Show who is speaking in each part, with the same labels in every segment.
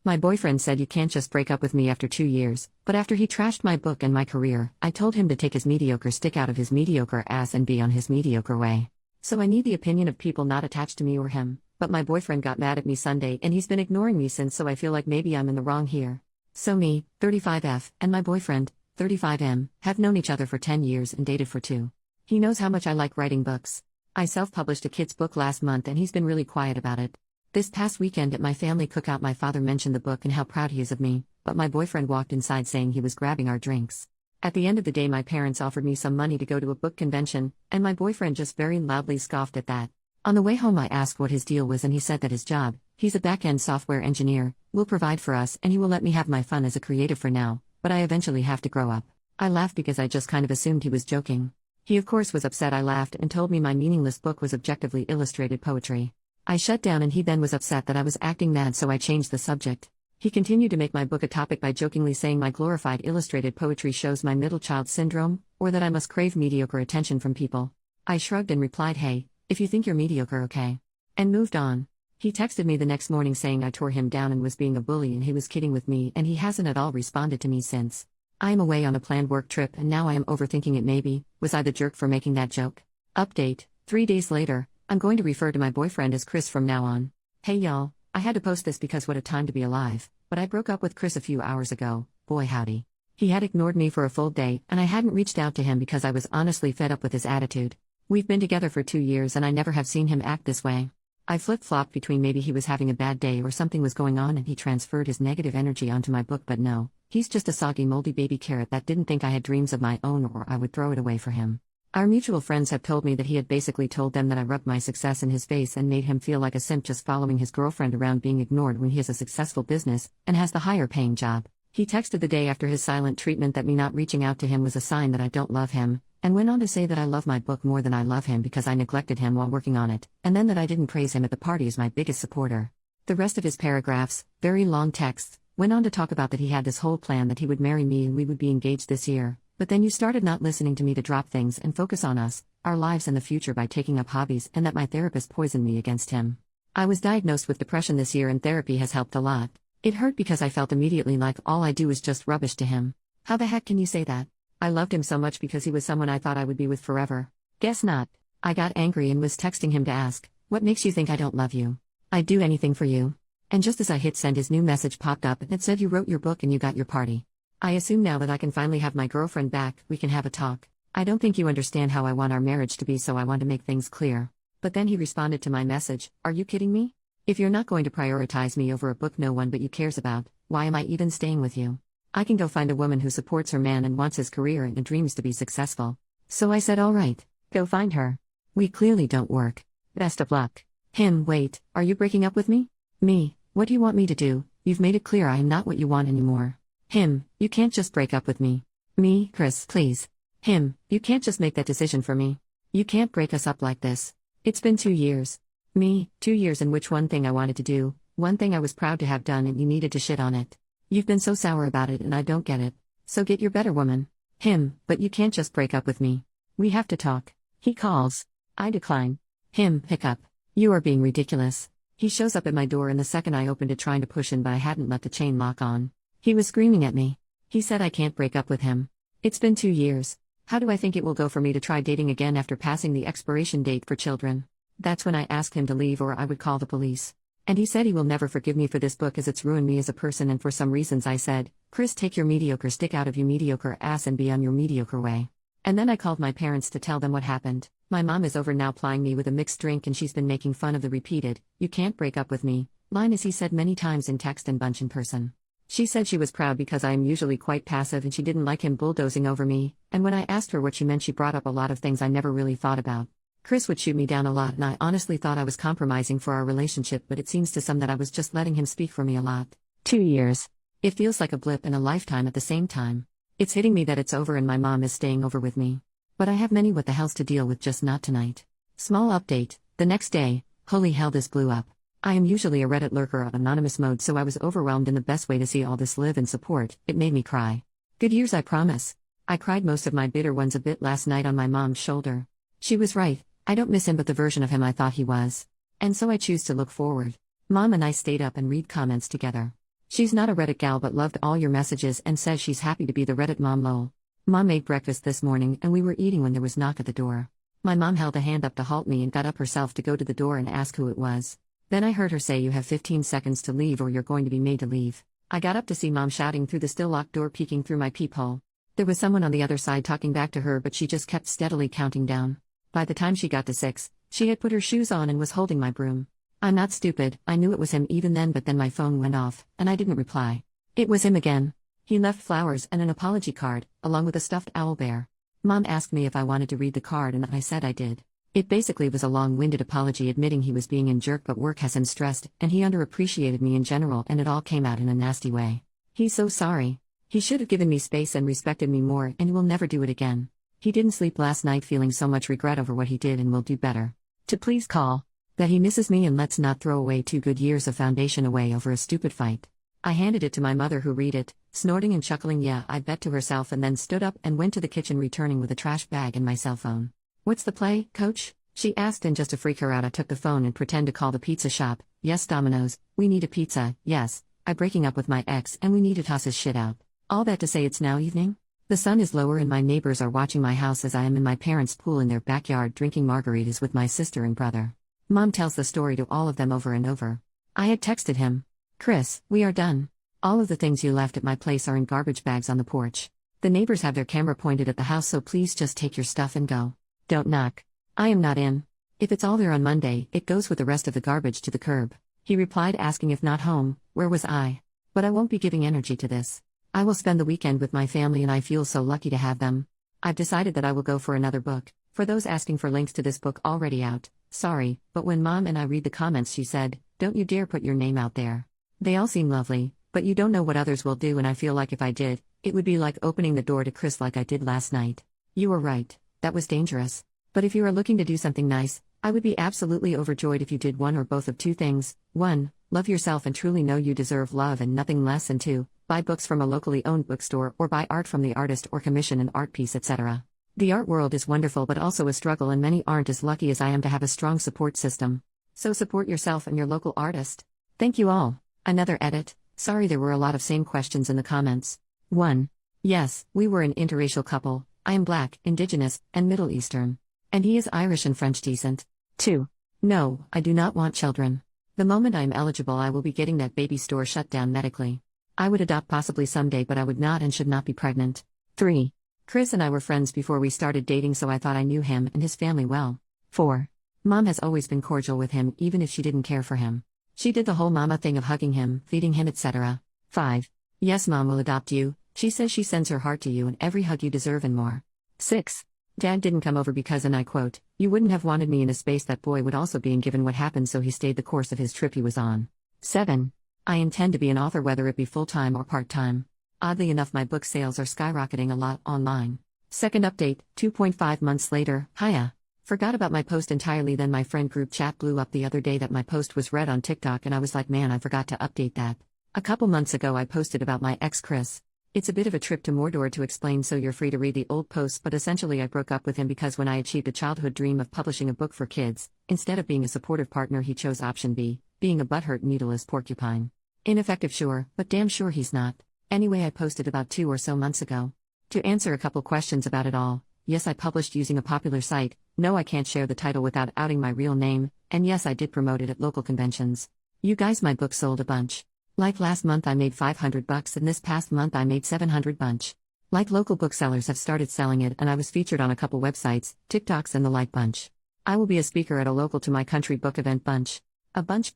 Speaker 1: My boyfriend said you can't just break up with me after 2 years, but after he trashed my book and my career, I told him to take his mediocre stick out of his mediocre ass and be on his mediocre way. So I need the opinion of people not attached to me or him, but my boyfriend got mad at me Sunday and he's been ignoring me since, so I feel like maybe I'm in the wrong here. So me, 35F, and my boyfriend, 35M, have known each other for 10 years and dated for 2. He knows how much I like writing books. I self-published a kid's book last month and he's been really quiet about it. This past weekend at my family cookout my father mentioned the book and how proud he is of me, but my boyfriend walked inside saying he was grabbing our drinks. At the end of the day my parents offered me some money to go to a book convention, and my boyfriend just very loudly scoffed at that. On the way home I asked what his deal was and he said that his job, he's a back-end software engineer, will provide for us and he will let me have my fun as a creative for now, but I eventually have to grow up. I laughed because I just kind of assumed he was joking. He of course was upset. I laughed and told me my meaningless book was objectively illustrated poetry. I shut down and he then was upset that I was acting mad, so I changed the subject. He continued to make my book a topic by jokingly saying my glorified illustrated poetry shows my middle child syndrome, or that I must crave mediocre attention from people. I shrugged and replied, hey, if you think you're mediocre, okay. And moved on. He texted me the next morning saying I tore him down and was being a bully and he was kidding with me, and he hasn't at all responded to me since. I am away on a planned work trip and now I am overthinking it. Maybe, was I the jerk for making that joke? Update, 3 days later. I'm going to refer to my boyfriend as Chris from now on. Hey y'all, I had to post this because what a time to be alive, but I broke up with Chris a few hours ago, boy howdy. He had ignored me for a full day and I hadn't reached out to him because I was honestly fed up with his attitude. We've been together for 2 years and I never have seen him act this way. I flip-flopped between maybe he was having a bad day or something was going on and he transferred his negative energy onto my book, but no, he's just a soggy moldy baby carrot that didn't think I had dreams of my own or I would throw it away for him. Our mutual friends have told me that he had basically told them that I rubbed my success in his face and made him feel like a simp just following his girlfriend around, being ignored when he has a successful business and has the higher paying job. He texted the day after his silent treatment that me not reaching out to him was a sign that I don't love him, and went on to say that I love my book more than I love him because I neglected him while working on it, and then that I didn't praise him at the party as my biggest supporter. The rest of his paragraphs, very long texts, went on to talk about that he had this whole plan that he would marry me and we would be engaged this year. But then you started not listening to me to drop things and focus on us, our lives and the future by taking up hobbies, and that my therapist poisoned me against him. I was diagnosed with depression this year and therapy has helped a lot. It hurt because I felt immediately like all I do is just rubbish to him. How the heck can you say that? I loved him so much because he was someone I thought I would be with forever. Guess not. I got angry and was texting him to ask, what makes you think I don't love you? I'd do anything for you. And just as I hit send, his new message popped up and it said, you wrote your book and you got your party. I assume now that I can finally have my girlfriend back, we can have a talk. I don't think you understand how I want our marriage to be, so I want to make things clear. But then he responded to my message, are you kidding me? If you're not going to prioritize me over a book no one but you cares about, why am I even staying with you? I can go find a woman who supports her man and wants his career and dreams to be successful. So I said alright, go find her. We clearly don't work. Best of luck. Him, wait, are you breaking up with me? Me, what do you want me to do? You've made it clear I am not what you want anymore. Him, you can't just break up with me. Me, Chris, please. Him, you can't just make that decision for me. You can't break us up like this. It's been 2 years. Me, 2 years in which one thing I wanted to do, one thing I was proud to have done, and you needed to shit on it. You've been so sour about it and I don't get it. So get your better woman. Him, but you can't just break up with me. We have to talk. He calls. I decline. Him, pick up. You are being ridiculous. He shows up at my door and the second I opened it trying to push in, but I hadn't left the chain lock on. He was screaming at me. He said I can't break up with him. It's been 2 years. How do I think it will go for me to try dating again after passing the expiration date for children? That's when I asked him to leave or I would call the police. And he said he will never forgive me for this book as it's ruined me as a person, and for some reasons I said, Chris, take your mediocre stick out of your mediocre ass and be on your mediocre way. And then I called my parents to tell them what happened. My mom is over now plying me with a mixed drink and she's been making fun of the repeated, you can't break up with me, line as he said many times in text and bunch in person. She said she was proud because I am usually quite passive and she didn't like him bulldozing over me, and when I asked her what she meant she brought up a lot of things I never really thought about. Chris would shoot me down a lot and I honestly thought I was compromising for our relationship, but it seems to some that I was just letting him speak for me a lot. 2 years. It feels like a blip and a lifetime at the same time. It's hitting me that it's over and my mom is staying over with me. But I have many what the hells to deal with, just not tonight. Small update, the next day, holy hell this blew up. I am usually a Reddit lurker on anonymous mode, so I was overwhelmed in the best way to see all this live and support. It made me cry. Good years, I promise. I cried most of my bitter ones a bit last night on my mom's shoulder. She was right, I don't miss him but the version of him I thought he was. And so I choose to look forward. Mom and I stayed up and read comments together. She's not a Reddit gal but loved all your messages and says she's happy to be the Reddit mom lol. Mom made breakfast this morning and we were eating when there was knock at the door. My mom held a hand up to halt me and got up herself to go to the door and ask who it was. Then I heard her say you have 15 seconds to leave or you're going to be made to leave. I got up to see mom shouting through the still locked door peeking through my peephole. There was someone on the other side talking back to her but she just kept steadily counting down. By the time she got to 6, she had put her shoes on and was holding my broom. I'm not stupid, I knew it was him even then but then my phone went off, and I didn't reply. It was him again. He left flowers and an apology card, along with a stuffed owl bear. Mom asked me if I wanted to read the card and I said I did. It basically was a long-winded apology admitting he was being a jerk but work has him stressed and he underappreciated me in general and it all came out in a nasty way. He's so sorry. He should have given me space and respected me more and will never do it again. He didn't sleep last night feeling so much regret over what he did and will do better. To please call. That he misses me and let's not throw away 2 good years of foundation away over a stupid fight. I handed it to my mother who read it, snorting and chuckling yeah I bet to herself and then stood up and went to the kitchen returning with a trash bag and my cell phone. What's the play, coach? She asked and just to freak her out I took the phone and pretend to call the pizza shop. Yes Domino's, we need a pizza, yes, I'm breaking up with my ex and we need to toss his shit out. All that to say it's now evening? The sun is lower and my neighbors are watching my house as I am in my parents' pool in their backyard drinking margaritas with my sister and brother. Mom tells the story to all of them over and over. I had texted him. Chris, we are done. All of the things you left at my place are in garbage bags on the porch. The neighbors have their camera pointed at the house so please just take your stuff and go. Don't knock. I am not in. If it's all there on Monday, it goes with the rest of the garbage to the curb. He replied asking if not home, where was I? But I won't be giving energy to this. I will spend the weekend with my family and I feel so lucky to have them. I've decided that I will go for another book. For those asking for links to this book already out, sorry, but when Mom and I read the comments she said, don't you dare put your name out there. They all seem lovely, but you don't know what others will do and I feel like if I did, it would be like opening the door to Chris like I did last night. You were right, that was dangerous. But if you are looking to do something nice, I would be absolutely overjoyed if you did one or both of 2 things. 1, love yourself and truly know you deserve love and nothing less and 2, buy books from a locally owned bookstore or buy art from the artist or commission an art piece etc. The art world is wonderful but also a struggle and many aren't as lucky as I am to have a strong support system. So support yourself and your local artist. Thank you all. Another edit. Sorry there were a lot of same questions in the comments. 1. Yes, we were an interracial couple. I am Black, Indigenous, and Middle Eastern. And he is Irish and French descent. 2. No, I do not want children. The moment I am eligible I will be getting that baby store shut down medically. I would adopt possibly someday but I would not and should not be pregnant. 3. Chris and I were friends before we started dating so I thought I knew him and his family well. 4. Mom has always been cordial with him even if she didn't care for him. She did the whole mama thing of hugging him, feeding him etc. 5. Yes Mom will adopt you, she says she sends her heart to you and every hug you deserve and more. 6. Dad didn't come over because and I quote, you wouldn't have wanted me in a space that boy would also be in given what happened so he stayed the course of his trip he was on. 7. I intend to be an author whether it be full-time or part-time. Oddly enough my book sales are skyrocketing a lot online. Second update, 2.5 months later, hiya. Forgot about my post entirely then my friend group chat blew up the other day that my post was read on TikTok and I was like man I forgot to update that. A couple months ago I posted about my ex Chris. It's a bit of a trip to Mordor to explain so you're free to read the old posts but essentially I broke up with him because when I achieved a childhood dream of publishing a book for kids, instead of being a supportive partner he chose option B, being a butthurt needleless porcupine. Ineffective sure, but damn sure he's not. Anyway I posted about 2 or so months ago. To answer a couple questions about it all, yes I published using a popular site, no I can't share the title without outing my real name, and yes I did promote it at local conventions. You guys my book sold a bunch. Like last month I made $500 and this past month I made $700 bunch. Like local booksellers have started selling it and I was featured on a couple websites, TikToks and the like bunch. I will be a speaker at a local to my country book event bunch. A bunch.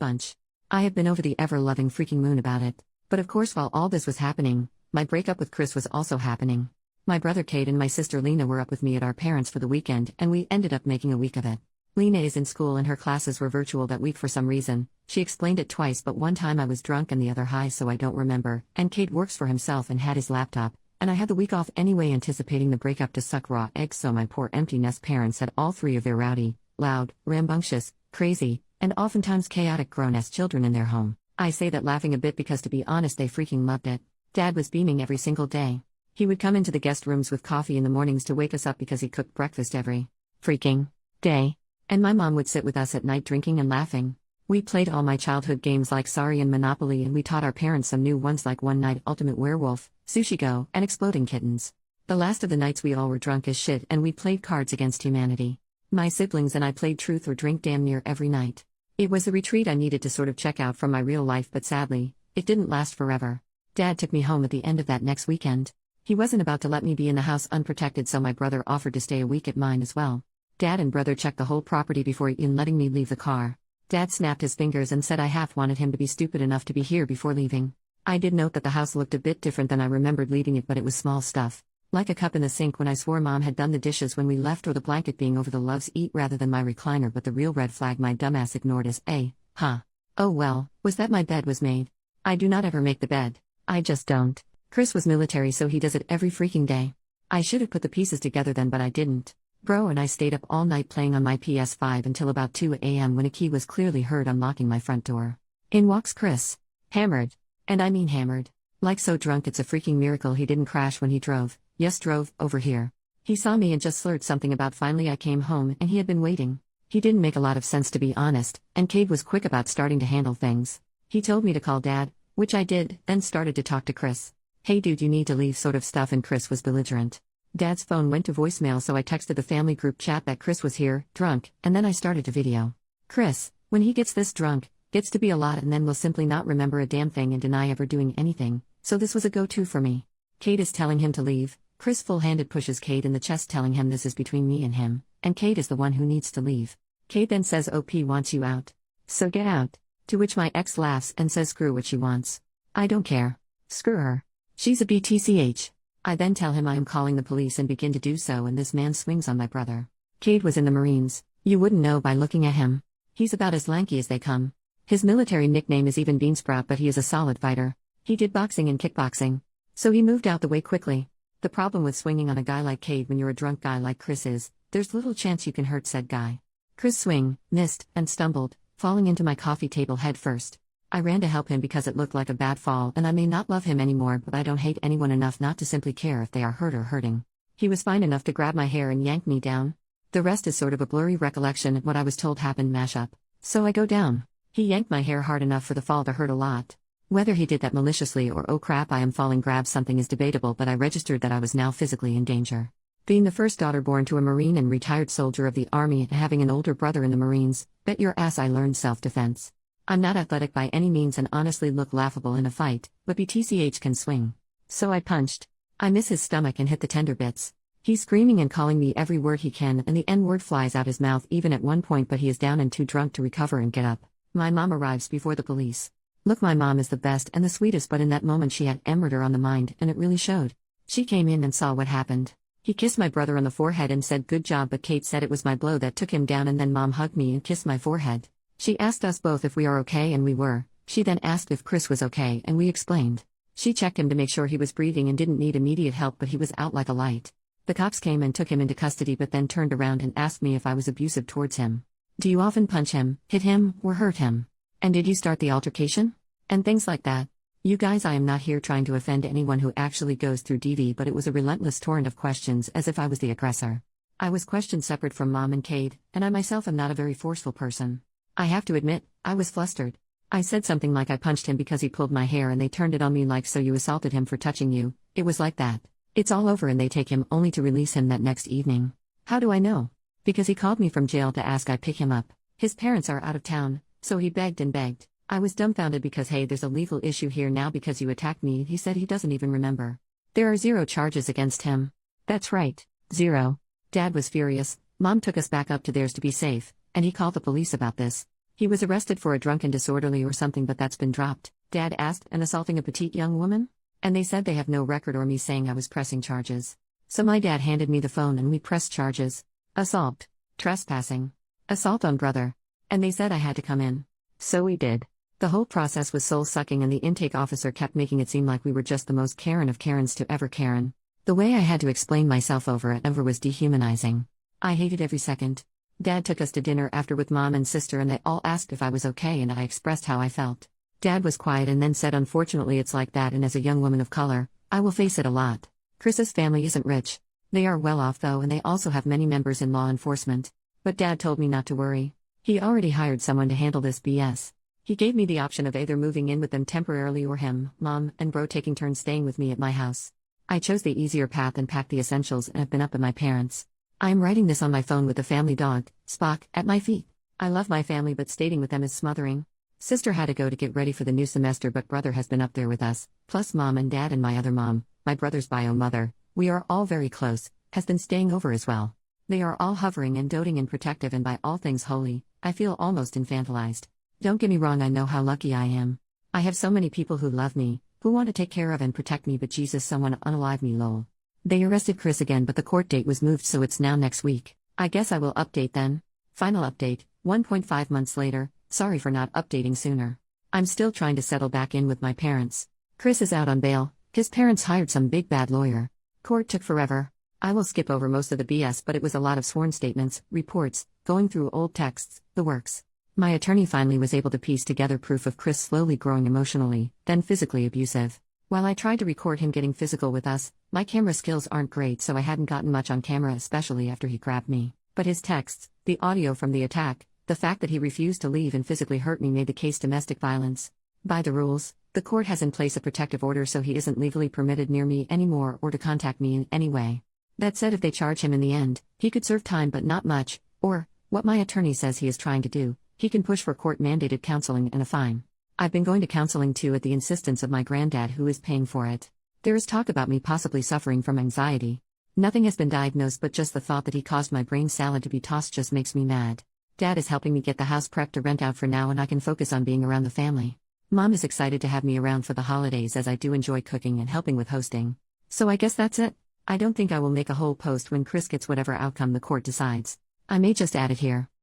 Speaker 1: I have been over the ever-loving freaking moon about it. But of course while all this was happening, my breakup with Chris was also happening. My brother Kate and my sister Lena were up with me at our parents' for the weekend and we ended up making a week of it. Lena is in school and her classes were virtual that week for some reason. She explained it twice but one time I was drunk and the other high so I don't remember, and Kate works for himself and had his laptop, and I had the week off anyway anticipating the breakup to suck raw eggs so my poor empty nest parents had all 3 of their rowdy, loud, rambunctious, crazy, and oftentimes chaotic grown-ass children in their home. I say that laughing a bit because to be honest they freaking loved it. Dad was beaming every single day. He would come into the guest rooms with coffee in the mornings to wake us up because he cooked breakfast every freaking day. And my mom would sit with us at night drinking and laughing. We played all my childhood games like Sorry and Monopoly, and we taught our parents some new ones like One Night Ultimate Werewolf, Sushi Go, and Exploding Kittens. The last of the nights we all were drunk as shit and we played Cards Against Humanity. My siblings and I played Truth or Drink damn near every night. It was the retreat I needed to sort of check out from my real life, but sadly, it didn't last forever. Dad took me home at the end of that next weekend. He wasn't about to let me be in the house unprotected, so my brother offered to stay a week at mine as well. Dad and brother checked the whole property before even letting me leave the car. Dad snapped his fingers and said I half wanted him to be stupid enough to be here before leaving. I did note that the house looked a bit different than I remembered leaving it, but it was small stuff. Like a cup in the sink when I swore Mom had done the dishes when we left, or the blanket being over the loves eat rather than my recliner, but the real red flag my dumbass ignored is oh well, was that my bed was made. I do not ever make the bed. I just don't. Chris was military, so he does it every freaking day. I should have put the pieces together then, but I didn't. Bro and I stayed up all night playing on my PS5 until about 2 a.m. when a key was clearly heard unlocking my front door. In walks Chris. Hammered. And I mean hammered. Like so drunk it's a freaking miracle he didn't crash when he drove. Yes, drove over here. He saw me and just slurred something about finally I came home and he had been waiting. He didn't make a lot of sense, to be honest, and Cade was quick about starting to handle things. He told me to call Dad, which I did, then started to talk to Chris. Hey dude, you need to leave sort of stuff, and Chris was belligerent. Dad's phone went to voicemail, so I texted the family group chat that Chris was here, drunk, and then I started to video. Chris, when he gets this drunk, gets to be a lot and then will simply not remember a damn thing and deny ever doing anything, so this was a go-to for me. Cade is telling him to leave. Chris full-handed pushes Cade in the chest, telling him this is between me and him, and Cade is the one who needs to leave. Cade then says OP wants you out. So get out. To which my ex laughs and says screw what she wants. I don't care. Screw her. She's a BTCH. I then tell him I am calling the police and begin to do so, and this man swings on my brother. Cade was in the Marines. You wouldn't know by looking at him. He's about as lanky as they come. His military nickname is even Beansprout, but he is a solid fighter. He did boxing and kickboxing. So he moved out the way quickly. The problem with swinging on a guy like Cade when you're a drunk guy like Chris is, there's little chance you can hurt said guy. Chris swing, missed, and stumbled, falling into my coffee table head first. I ran to help him because it looked like a bad fall, and I may not love him anymore, but I don't hate anyone enough not to simply care if they are hurt or hurting. He was fine enough to grab my hair and yank me down. The rest is sort of a blurry recollection of what I was told happened mashup. So I go down. He yanked my hair hard enough for the fall to hurt a lot. Whether he did that maliciously or oh crap I am falling grab something is debatable, but I registered that I was now physically in danger. Being the first daughter born to a Marine and retired soldier of the Army and having an older brother in the Marines, bet your ass I learned self-defense. I'm not athletic by any means and honestly look laughable in a fight, but BTCH can swing. So I punched. I miss his stomach and hit the tender bits. He's screaming and calling me every word he can, and the N-word flies out his mouth even at one point, but he is down and too drunk to recover and get up. My mom arrives before the police. Look, my mom is the best and the sweetest, but in that moment she had murder on the mind, and it really showed. She came in and saw what happened. He kissed my brother on the forehead and said good job, but Kate said it was my blow that took him down, and then Mom hugged me and kissed my forehead. She asked us both if we are okay, and we were. She then asked if Chris was okay, and we explained. She checked him to make sure he was breathing and didn't need immediate help, but he was out like a light. The cops came and took him into custody, but then turned around and asked me if I was abusive towards him. Do you often punch him, hit him, or hurt him? And did you start the altercation? And things like that. You guys, I am not here trying to offend anyone who actually goes through DV, but it was a relentless torrent of questions as if I was the aggressor. I was questioned separate from Mom and Cade, and I myself am not a very forceful person. I have to admit, I was flustered. I said something like I punched him because he pulled my hair, and they turned it on me like, so you assaulted him for touching you. It was like that. It's all over, and they take him only to release him that next evening. How do I know? Because he called me from jail to ask I pick him up. His parents are out of town, so he begged and begged. I was dumbfounded because hey, there's a legal issue here now because you attacked me. He said he doesn't even remember. There are 0 charges against him. That's right, 0. Dad was furious. Mom took us back up to theirs to be safe, and he called the police about this. He was arrested for a drunken disorderly or something, but that's been dropped. Dad asked, and assaulting a petite young woman? And they said they have no record or me saying I was pressing charges. So my dad handed me the phone and we pressed charges. Assault. Trespassing. Assault on brother. And they said I had to come in. So we did. The whole process was soul-sucking, and the intake officer kept making it seem like we were just the most Karen of Karens to ever Karen. The way I had to explain myself over and over was dehumanizing. I hated every second. Dad took us to dinner after with Mom and sister, and they all asked if I was okay, and I expressed how I felt. Dad was quiet and then said, unfortunately it's like that, and as a young woman of color, I will face it a lot. Chris's family isn't rich. They are well off though, and they also have many members in law enforcement. But Dad told me not to worry. He already hired someone to handle this BS. He gave me the option of either moving in with them temporarily or him, mom, and bro taking turns staying with me at my house. I chose the easier path and packed the essentials and have been up at my parents'. I am writing this on my phone with the family dog, Spock, at my feet. I love my family, but staying with them is smothering. Sister had to go to get ready for the new semester, but brother has been up there with us, plus mom and dad and my other mom, my brother's bio mother, we are all very close, has been staying over as well. They are all hovering and doting and protective, and by all things holy, I feel almost infantilized. Don't get me wrong, I know how lucky I am. I have so many people who love me, who want to take care of and protect me, but Jesus, someone unalive me, lol. They arrested Chris again, but the court date was moved, so it's now next week. I guess I will update then. Final update, 1.5 months later, sorry for not updating sooner. I'm still trying to settle back in with my parents. Chris is out on bail, his parents hired some big bad lawyer. Court took forever. I will skip over most of the BS, but it was a lot of sworn statements, reports, going through old texts, the works. My attorney finally was able to piece together proof of Chris slowly growing emotionally, then physically abusive. While I tried to record him getting physical with us, my camera skills aren't great, so I hadn't gotten much on camera, especially after he grabbed me. But his texts, the audio from the attack, the fact that he refused to leave and physically hurt me made the case domestic violence. By the rules, the court has in place a protective order, so he isn't legally permitted near me anymore or to contact me in any way. That said, if they charge him in the end, he could serve time, but not much, or, what my attorney says he is trying to do, he can push for court-mandated counseling and a fine. I've been going to counseling too at the insistence of my granddad, who is paying for it. There is talk about me possibly suffering from anxiety. Nothing has been diagnosed, but just the thought that he caused my brain salad to be tossed just makes me mad. Dad is helping me get the house prepped to rent out for now, and I can focus on being around the family. Mom is excited to have me around for the holidays, as I do enjoy cooking and helping with hosting. So I guess that's it. I don't think I will make a whole post when Chris gets whatever outcome the court decides. I may just add it here.